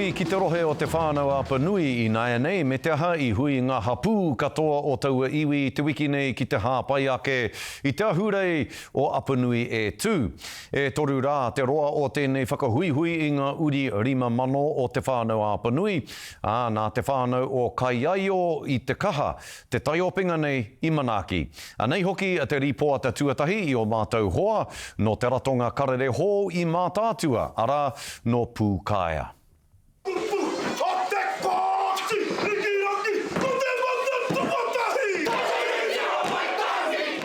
Ki te rohe o te whānau Apanui I Nainei, me te aha I hui ngā hapū katoa o taua iwi te wiki nei ki te hāpai ake I te ahurei o Apanui e tū. E toru rā te roa o tēnei whakahuihui I ngā uri 5,000 o te whānau Apanui, nā te whānau o Kaiaio I te kaha, te taiopenga nei I Manaki. Nei hoki a te ripoata tuatahi I o mātou hoa, no te ratonga karere hō I mātātua, ara no Pūkaia.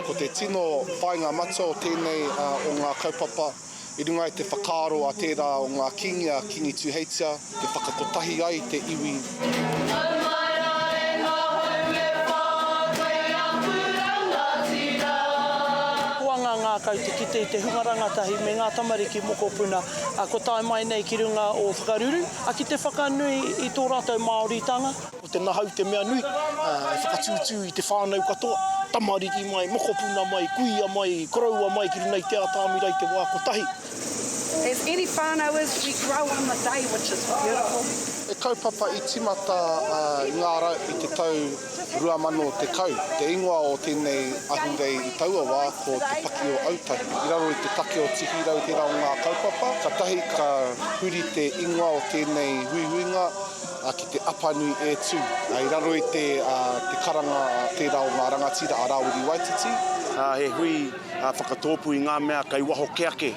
Ko te tino whainga matua o tēnei o ngā kaupapa, I runga I te whakaaro a tērā o ngā kingi tuheitia, te whakakotahi ai te iwi. Ngā kau te kite I te hungarangatahi me ngā tamariki mokopuna ko tae mai nei ki runga o whakaruru ki te whakanui I tō rātou Māoritanga. O te nahau te mea nui, whakatūtū I te whānau katoa, tamariki mai, mokopuna mai, kuia mai, koroua mai ki runga I te atāmira I te wā kotahi. As any whānau is, we grow on the day, which is beautiful. E kaupapa I timata ngāra I te tau 2000 te kau. Te ingoa o tēnei ahurei I taua wā ko te paki o autahi. I raro I te take o tihirau te rao ngā kaupapa. Ka tahi ka huri te ingoa o tēnei huihuinga ki te Apanui e tū. I raro I te karanga te rao ngā rangatira a Rawiri Waititi. He hui whakatōpu I ngā mea kai waho keake.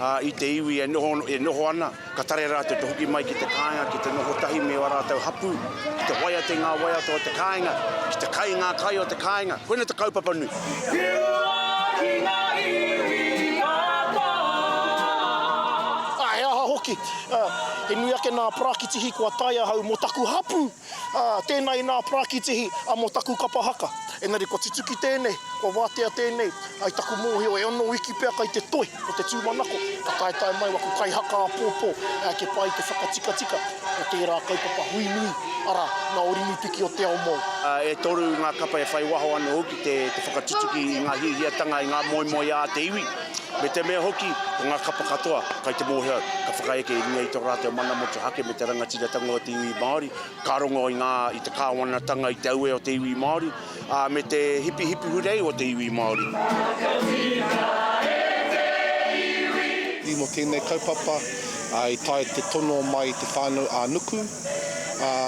I te iwi e noho ana, ka tare rātou te hoki mai ki te kāinga, ki te noho tahi me wa rātou hapu, ki te waia te ngā waia o te kāinga, ki te kai ngā kai o te kāinga. Koina te kaupapa nui. Aha hoki, he nui ake nā prakitihi kua taia hau mo taku hapu, tēnei nā prakitihi a mo taku kapahaka. Engari ko tituki tēnei, ko wātea tēnei, ai taku mōhio e ono wiki pēr kai te toi, o te tūmanako, ka taetai mai waku kai haka a pōpō, ke pai te whakatika-tika, o tērā kaupapa hui nui, ara, nā orinu piki o te ao mō. E toru ngā kapa e whai waho anu hoki te whakatutuki I ngā hihiatanga I ngā moimoe a te iwi. Me te mea hoki, o ngā kapa katoa, kai te mōhio, ka whakaeke I runga I tō rātou mana motu hake me te rangatira-tanga o te iwi Māori, ka rongo I te kāwanatanga I te aue o te iwi Māori, me te hipi hurei o te iwi Māori. I mo tēnei kaupapa, I tae te tono mai te whānau a Nuku,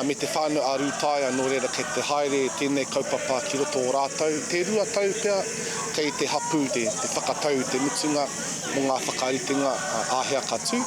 me te whānau a Rūtaia, nō reira kei te haere tēnei kaupapa ki roto o rātou. Te rua tau pia, kei te hapu, te whakatau, te mutunga, mo ngā whakaritenga āhea katu.